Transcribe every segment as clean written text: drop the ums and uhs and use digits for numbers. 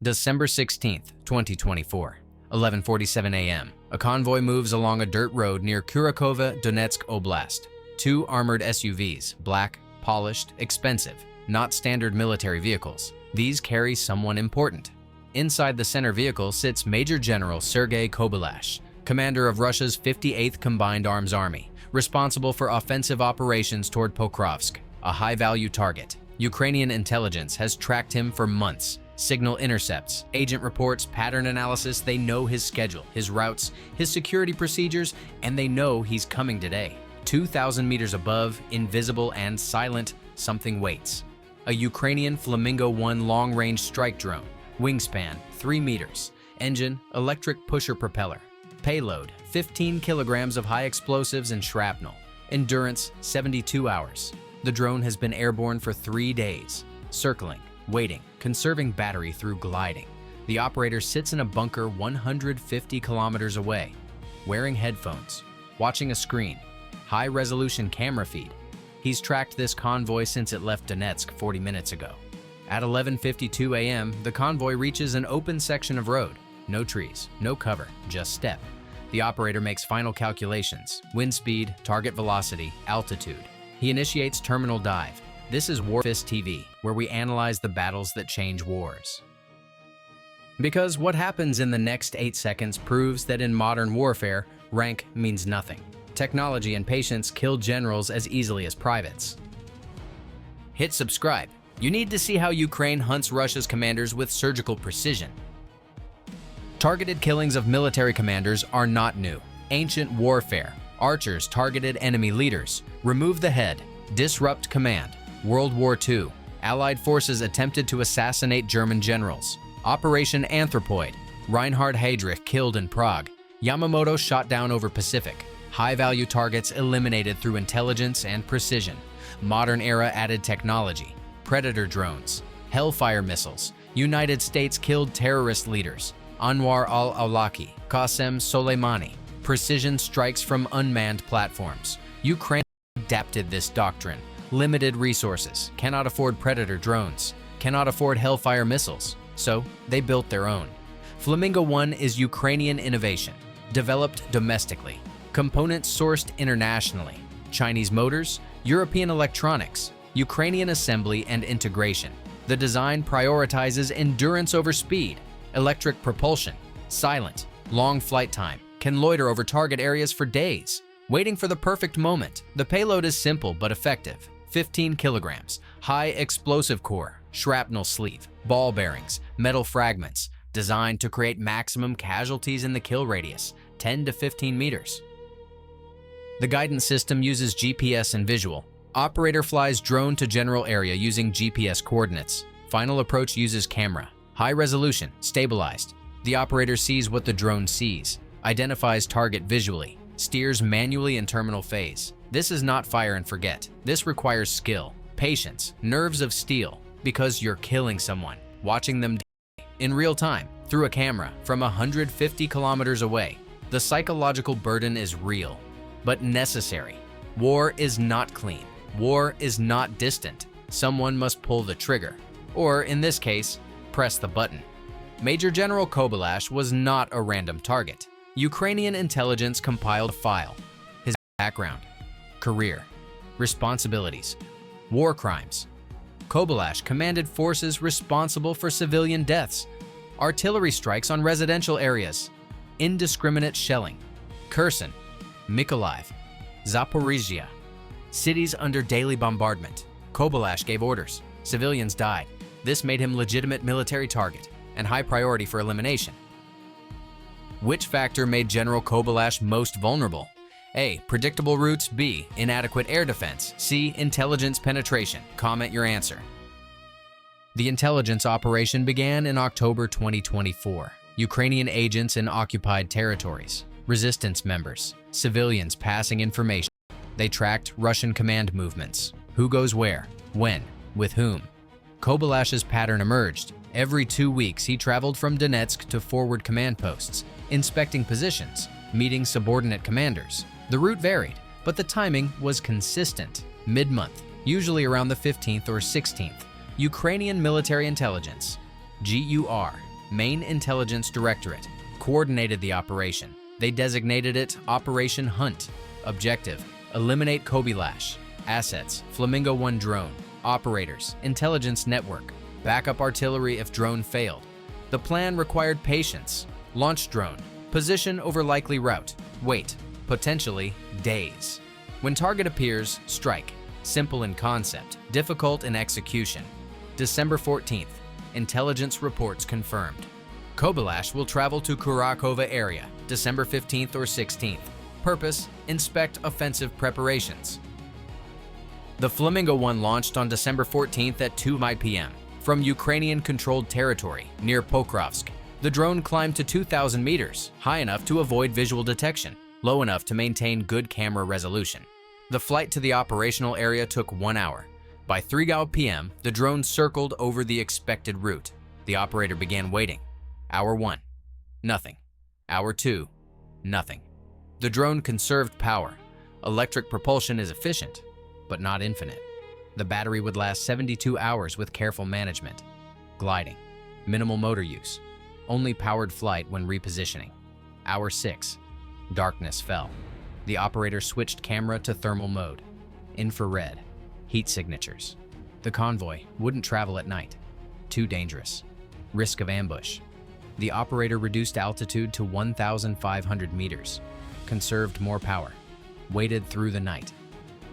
December 16, 2024, 11:47 a.m. A convoy moves along a dirt road near Kurakhove, Donetsk Oblast. Two armored SUVs, black, polished, expensive, not standard military vehicles. These carry someone important. Inside the center vehicle sits Major General Sergei Kobylash, commander of Russia's 58th Combined Arms Army, responsible for offensive operations toward Pokrovsk, a high-value target. Ukrainian intelligence has tracked him for months. Signal intercepts, agent reports, pattern analysis. They know his schedule, his routes, his security procedures, and they know he's coming today. 2,000 meters above, invisible and silent, something waits. A Ukrainian Flamingo-1 long-range strike drone. Wingspan, 3 meters. Engine, electric pusher propeller. Payload, 15 kilograms of high explosives and shrapnel. Endurance, 72 hours. The drone has been airborne for 3 days, circling, waiting, conserving battery through gliding. The operator sits in a bunker 150 kilometers away, wearing headphones, watching a screen, high-resolution camera feed. He's tracked this convoy since it left Donetsk 40 minutes ago. At 11:52 a.m., the convoy reaches an open section of road. No trees, no cover, just steppe. The operator makes final calculations: wind speed, target velocity, altitude. He initiates terminal dive. This is WarFist TV, where we analyze the battles that change wars. Because what happens in the next 8 seconds proves that in modern warfare, rank means nothing. Technology and patience kill generals as easily as privates. Hit subscribe. You need to see how Ukraine hunts Russia's commanders with surgical precision. Targeted killings of military commanders are not new. Ancient warfare. Archers targeted enemy leaders. Remove the head. Disrupt command. World War II. Allied forces attempted to assassinate German generals. Operation Anthropoid. Reinhard Heydrich killed in Prague. Yamamoto shot down over Pacific. High-value targets eliminated through intelligence and precision. Modern era added technology. Predator drones. Hellfire missiles. United States killed terrorist leaders. Anwar al-Awlaki. Qasem Soleimani. Precision strikes from unmanned platforms. Ukraine adapted this doctrine. Limited resources, cannot afford Predator drones, cannot afford Hellfire missiles, so they built their own. Flamingo-1 is Ukrainian innovation, developed domestically, components sourced internationally, Chinese motors, European electronics, Ukrainian assembly and integration. The design prioritizes endurance over speed, electric propulsion, silent, long flight time, can loiter over target areas for days, waiting for the perfect moment. The payload is simple but effective. 15 kilograms, high explosive core, shrapnel sleeve, ball bearings, metal fragments, designed to create maximum casualties in the kill radius, 10 to 15 meters. The guidance system uses GPS and visual. Operator flies drone to general area using GPS coordinates. Final approach uses camera. High resolution, stabilized. The operator sees what the drone sees, identifies target visually, steers manually in terminal phase. This is not fire and forget. This requires skill, patience, nerves of steel, because you're killing someone, watching them in real time, through a camera, from 150 kilometers away. The psychological burden is real, but necessary. War is not clean. War is not distant. Someone must pull the trigger, or in this case, press the button. Major General Kobylash was not a random target. Ukrainian intelligence compiled a file. His background, career, responsibilities, war crimes. Kobylash commanded forces responsible for civilian deaths, artillery strikes on residential areas, indiscriminate shelling, Kherson, Mykolaiv, Zaporizhia, cities under daily bombardment. Kobylash gave orders. Civilians died. This made him legitimate military target and high priority for elimination. Which factor made General Kobylash most vulnerable? A. Predictable routes. B. Inadequate air defense. C. Intelligence penetration. Comment your answer. The intelligence operation began in October 2024. Ukrainian agents in occupied territories, resistance members, civilians passing information. They tracked Russian command movements. Who goes where, when, with whom. Kobylash's pattern emerged. Every 2 weeks, he traveled from Donetsk to forward command posts, inspecting positions, meeting subordinate commanders. The route varied, but the timing was consistent. Mid-month, usually around the 15th or 16th. Ukrainian Military Intelligence, GUR, Main Intelligence Directorate, coordinated the operation. They designated it Operation Hunt. Objective: eliminate Kobylash. Assets: Flamingo-1 drone. Operators: intelligence network. Backup artillery if drone failed. The plan required patience. Launch drone. Position over likely route. Wait. Potentially days. When target appears, strike. Simple in concept, difficult in execution. December 14th. Intelligence reports confirmed. Kobylash will travel to Kurakhove area, December 15th or 16th. Purpose: inspect offensive preparations. The Flamingo-1 launched on December 14th at 2 p.m. from Ukrainian-controlled territory near Pokrovsk. The drone climbed to 2,000 meters, high enough to avoid visual detection, low enough to maintain good camera resolution. The flight to the operational area took 1 hour. By 3 p.m., the drone circled over the expected route. The operator began waiting. Hour 1, nothing. Hour 2, nothing. The drone conserved power. Electric propulsion is efficient, but not infinite. The battery would last 72 hours with careful management. Gliding, minimal motor use, only powered flight when repositioning. Hour 6, darkness fell. The operator switched camera to thermal mode. Infrared, heat signatures. The convoy wouldn't travel at night. Too dangerous. Risk of ambush. The operator reduced altitude to 1,500 meters. Conserved more power. Waited through the night.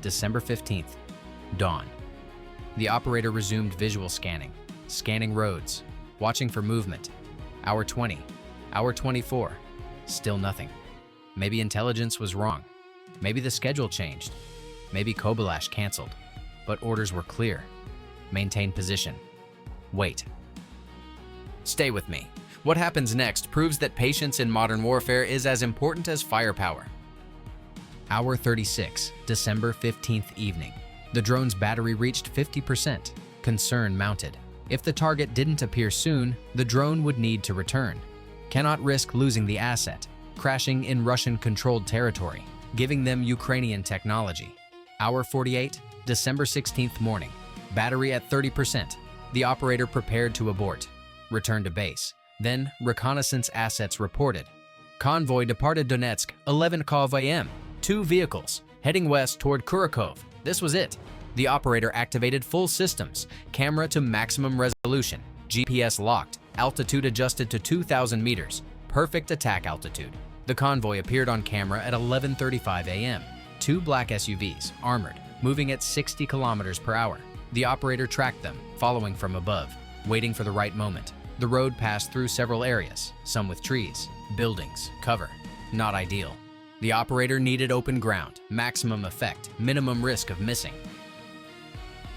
December 15th, dawn. The operator resumed visual scanning. Scanning roads. Watching for movement. Hour 20. Hour 24. Still nothing. Maybe intelligence was wrong. Maybe the schedule changed. Maybe Kobylash canceled. But orders were clear. Maintain position. Wait. Stay with me. What happens next proves that patience in modern warfare is as important as firepower. Hour 36, December 15th evening. The drone's battery reached 50%. Concern mounted. If the target didn't appear soon, the drone would need to return. Cannot risk losing the asset. Crashing in Russian-controlled territory, giving them Ukrainian technology. Hour 48, December 16th morning. Battery at 30%. The operator prepared to abort. Return to base. Then, reconnaissance assets reported. Convoy departed Donetsk, 11 a.m. 2 vehicles, heading west toward Kurakhove. This was it. The operator activated full systems, camera to maximum resolution, GPS locked, altitude adjusted to 2,000 meters, perfect attack altitude. The convoy appeared on camera at 11:35 a.m. 2 black SUVs, armored, moving at 60 kilometers per hour. The operator tracked them, following from above, waiting for the right moment. The road passed through several areas, some with trees, buildings, cover. Not ideal. The operator needed open ground, maximum effect, minimum risk of missing.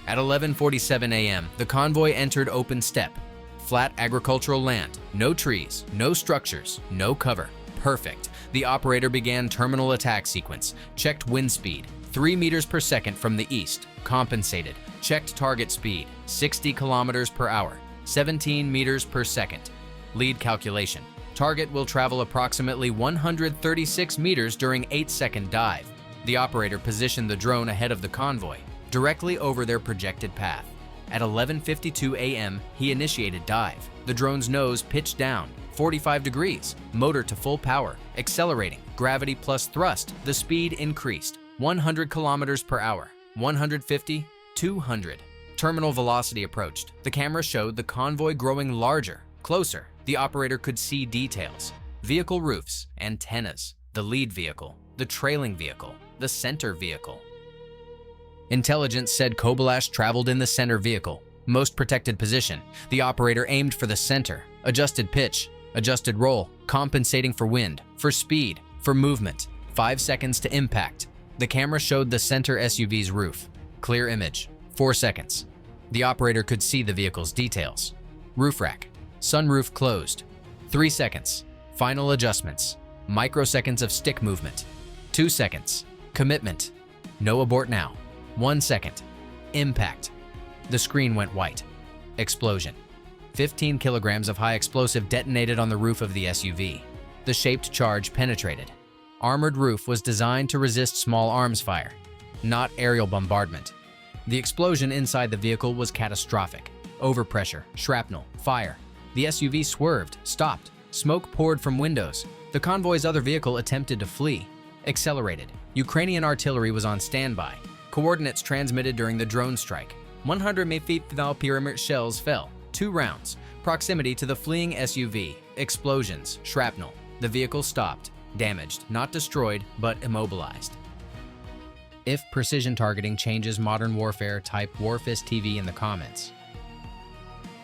At 11:47 a.m., the convoy entered open steppe. Flat agricultural land, no trees, no structures, no cover. Perfect. The operator began terminal attack sequence, checked wind speed, 3 meters per second from the east, compensated, checked target speed, 60 kilometers per hour, 17 meters per second. Lead calculation. Target will travel approximately 136 meters during 8-second dive. The operator positioned the drone ahead of the convoy, directly over their projected path. At 11:52 a.m., he initiated dive. The drone's nose pitched down, 45 degrees, motor to full power, accelerating, gravity plus thrust. The speed increased, 100 kilometers per hour, 150, 200. Terminal velocity approached. The camera showed the convoy growing larger, closer. The operator could see details. Vehicle roofs, antennas, the lead vehicle, the trailing vehicle, the center vehicle. Intelligence said Kobylash traveled in the center vehicle, most protected position. The operator aimed for the center, adjusted pitch, adjusted roll, compensating for wind, for speed, for movement. 5 seconds to impact. The camera showed the center SUV's roof. Clear image. 4 seconds. The operator could see the vehicle's details. Roof rack. Sunroof closed. 3 seconds. Final adjustments. Microseconds of stick movement. 2 seconds. Commitment. No abort now. 1 second. Impact. The screen went white. Explosion. 15 kilograms of high explosive detonated on the roof of the SUV. The shaped charge penetrated. Armored roof was designed to resist small arms fire, not aerial bombardment. The explosion inside the vehicle was catastrophic. Overpressure, shrapnel, fire. The SUV swerved, stopped. Smoke poured from windows. The convoy's other vehicle attempted to flee. Accelerated. Ukrainian artillery was on standby. Coordinates transmitted during the drone strike. 100 feet pyramid shells fell. 2 rounds. Proximity to the fleeing SUV. Explosions. Shrapnel. The vehicle stopped. Damaged, not destroyed, but immobilized. If precision targeting changes modern warfare, type WarFist TV in the comments.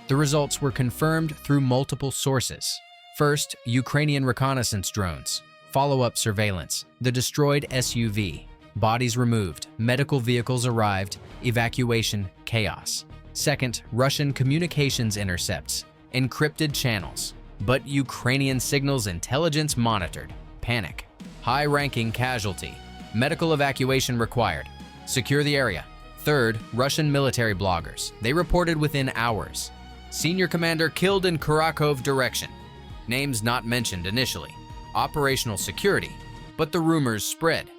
The results were confirmed through multiple sources. First, Ukrainian reconnaissance drones. Follow-up surveillance. The destroyed SUV. Bodies removed. Medical vehicles arrived. Evacuation, chaos. Second, Russian communications intercepts. Encrypted channels. But Ukrainian signals intelligence monitored. Panic. High-ranking casualty. Medical evacuation required. Secure the area. Third, Russian military bloggers. They reported within hours. Senior commander killed in Kurakhove direction. Names not mentioned initially. Operational security. But the rumors spread.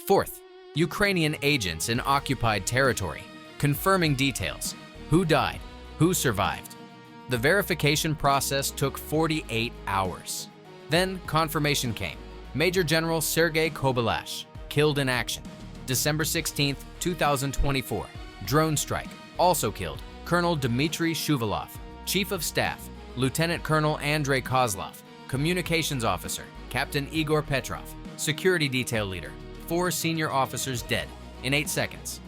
Fourth, Ukrainian agents in occupied territory. Confirming details. Who died? Who survived? The verification process took 48 hours. Then confirmation came. Major General Sergei Kobylash, killed in action. December 16, 2024. Drone strike, also killed. Colonel Dmitry Shuvalov, Chief of Staff. Lieutenant Colonel Andrei Kozlov, Communications Officer. Captain Igor Petrov, Security Detail Leader. 4 senior officers dead in 8 seconds.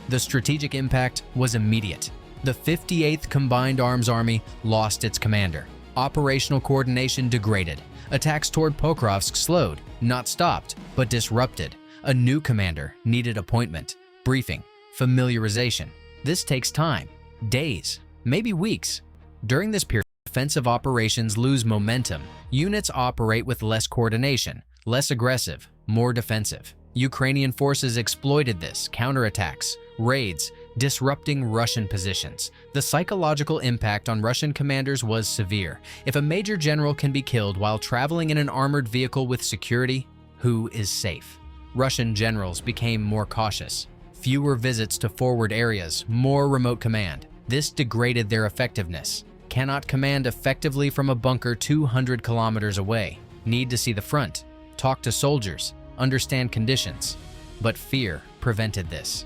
The strategic impact was immediate. The 58th Combined Arms Army lost its commander. Operational coordination degraded. Attacks toward Pokrovsk slowed, not stopped, but disrupted. A new commander needed appointment, briefing, familiarization. This takes time, days, maybe weeks. During this period, offensive operations lose momentum. Units operate with less coordination, less aggressive, more defensive. Ukrainian forces exploited this, counterattacks, raids, disrupting Russian positions. The psychological impact on Russian commanders was severe. If a major general can be killed while traveling in an armored vehicle with security, who is safe? Russian generals became more cautious. Fewer visits to forward areas, more remote command. This degraded their effectiveness. Cannot command effectively from a bunker 200 kilometers away. Need to see the front, talk to soldiers, understand conditions. But fear prevented this.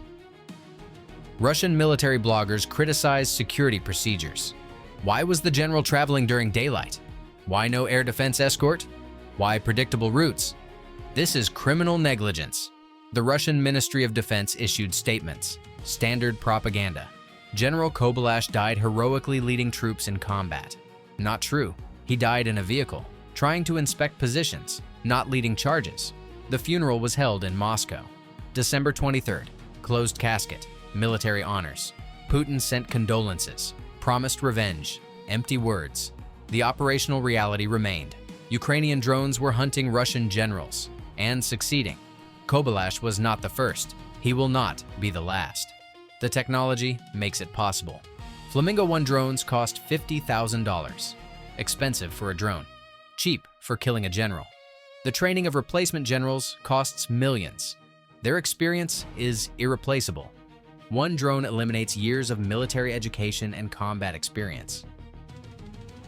Russian military bloggers criticized security procedures. Why was the general traveling during daylight? Why no air defense escort? Why predictable routes? This is criminal negligence. The Russian Ministry of Defense issued statements. Standard propaganda. General Kobylash died heroically leading troops in combat. Not true. He died in a vehicle, trying to inspect positions, not leading charges. The funeral was held in Moscow. December 23rd. Closed casket. Military honors. Putin sent condolences, promised revenge, empty words. The operational reality remained. Ukrainian drones were hunting Russian generals, and succeeding. Kobylash was not the first. He will not be the last. The technology makes it possible. Flamingo-1 drones cost $50,000. Expensive for a drone. Cheap for killing a general. The training of replacement generals costs millions. Their experience is irreplaceable. One drone eliminates years of military education and combat experience.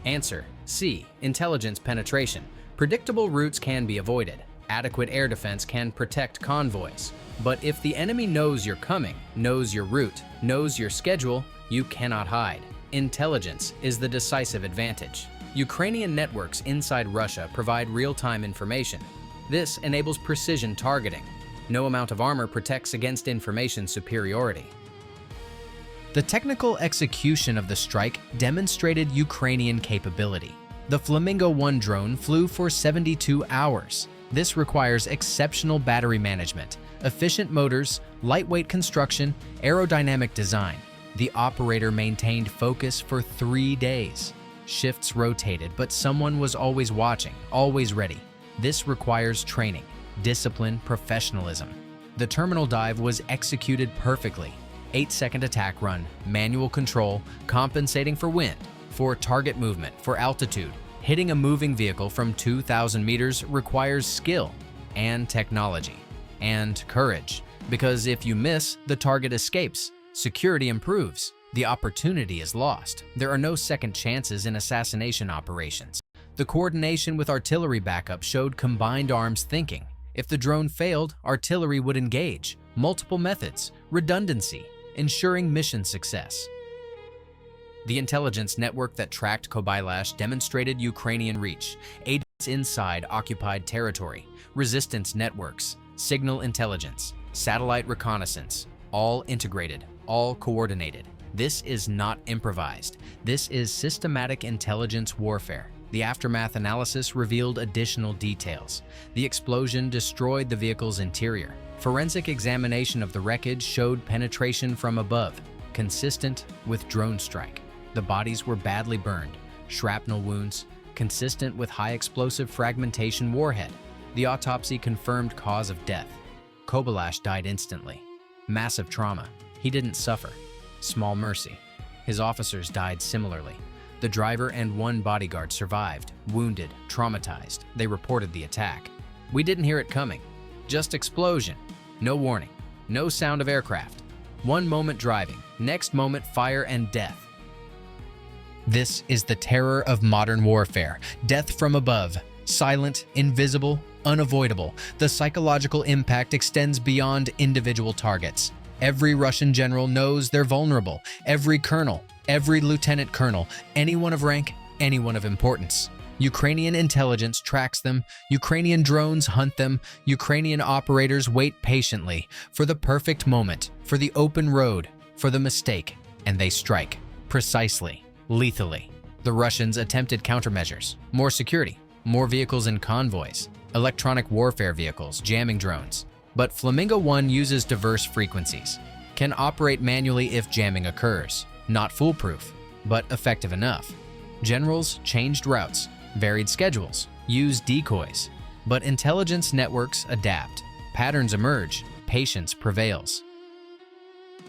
Answer: C. Intelligence penetration. Predictable routes can be avoided. Adequate air defense can protect convoys. But if the enemy knows you're coming, knows your route, knows your schedule, you cannot hide. Intelligence is the decisive advantage. Ukrainian networks inside Russia provide real-time information. This enables precision targeting. No amount of armor protects against information superiority. The technical execution of the strike demonstrated Ukrainian capability. The Flamingo-1 drone flew for 72 hours. This requires exceptional battery management, efficient motors, lightweight construction, aerodynamic design. The operator maintained focus for 3 days. Shifts rotated, but someone was always watching, always ready. This requires training, discipline, professionalism. The terminal dive was executed perfectly. 8-second attack run, manual control, compensating for wind, for target movement, for altitude. Hitting a moving vehicle from 2,000 meters requires skill and technology and courage, because if you miss, the target escapes. Security improves. The opportunity is lost. There are no second chances in assassination operations. The coordination with artillery backup showed combined arms thinking. If the drone failed, artillery would engage. Multiple methods, redundancy, ensuring mission success. The intelligence network that tracked Kobylash demonstrated Ukrainian reach, agents inside occupied territory, resistance networks, signal intelligence, satellite reconnaissance, all integrated, all coordinated. This is not improvised. This is systematic intelligence warfare. The aftermath analysis revealed additional details. The explosion destroyed the vehicle's interior. Forensic examination of the wreckage showed penetration from above, consistent with drone strike. The bodies were badly burned, shrapnel wounds, consistent with high explosive fragmentation warhead. The autopsy confirmed cause of death. Kobylash died instantly. Massive trauma. He didn't suffer. Small mercy. His officers died similarly. The driver and one bodyguard survived, wounded, traumatized. They reported the attack. We didn't hear it coming. Just explosion. No warning. No sound of aircraft. One moment driving, next moment fire and death. This is the terror of modern warfare. Death from above. Silent, invisible, unavoidable. The psychological impact extends beyond individual targets. Every Russian general knows they're vulnerable. Every colonel, every lieutenant colonel, anyone of rank, anyone of importance. Ukrainian intelligence tracks them. Ukrainian drones hunt them. Ukrainian operators wait patiently for the perfect moment, for the open road, for the mistake, and they strike. Precisely. Lethally. The Russians attempted countermeasures, more security, more vehicles and convoys, electronic warfare vehicles, jamming drones. But Flamingo-1 uses diverse frequencies, can operate manually if jamming occurs. Not foolproof, but effective enough. Generals changed routes, varied schedules, used decoys. But intelligence networks adapt. Patterns emerge. Patience prevails.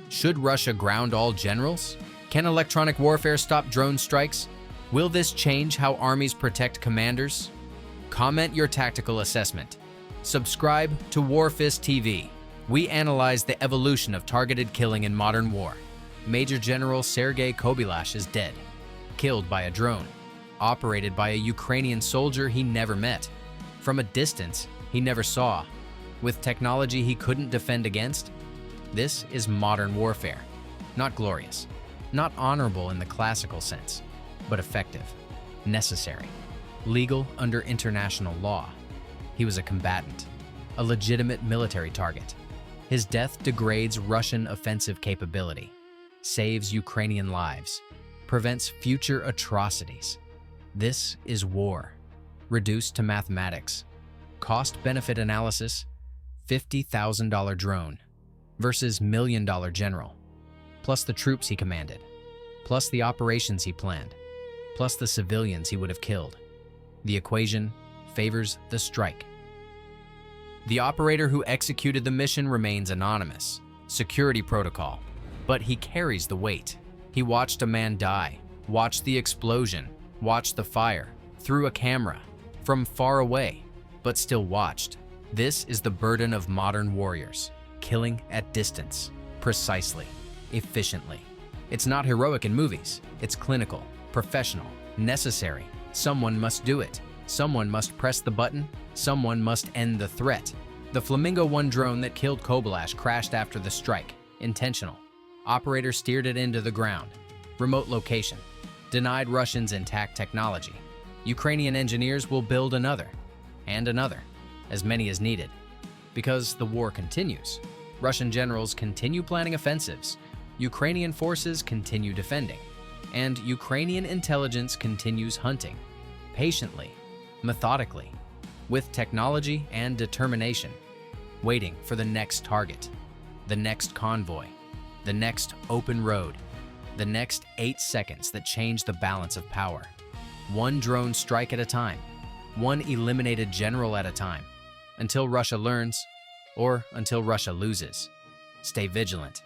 Should Russia ground all generals? Can electronic warfare stop drone strikes? Will this change how armies protect commanders? Comment your tactical assessment. Subscribe to WarFist TV. We analyze the evolution of targeted killing in modern war. Major General Sergei Kobylash is dead, killed by a drone, operated by a Ukrainian soldier he never met, from a distance he never saw, with technology he couldn't defend against. This is modern warfare, not glorious, not honorable in the classical sense, but effective, necessary, legal under international law. He was a combatant, a legitimate military target. His death degrades Russian offensive capability, saves Ukrainian lives, prevents future atrocities. This is war, reduced to mathematics. Cost-benefit analysis, $50,000 drone versus $1 million general, plus the troops he commanded, plus the operations he planned, plus the civilians he would have killed. The equation favors the strike. The operator who executed the mission remains anonymous. Security protocol. But he carries the weight. He watched a man die, watched the explosion, watched the fire, through a camera, from far away, but still watched. This is the burden of modern warriors. Killing at distance, precisely, efficiently. It's not heroic in movies. It's clinical, professional, necessary. Someone must do it. Someone must press the button. Someone must end the threat. The Flamingo-1 drone that killed Kobylash crashed after the strike. Intentional. Operator steered it into the ground. Remote location. Denied Russians intact technology. Ukrainian engineers will build another, and another, as many as needed. Because the war continues. Russian generals continue planning offensives. Ukrainian forces continue defending. And Ukrainian intelligence continues hunting. Patiently, methodically, with technology and determination, waiting for the next target, the next convoy, the next open road, the next 8 seconds that change the balance of power. One drone strike at a time, one eliminated general at a time, until Russia learns, or until Russia loses. Stay vigilant.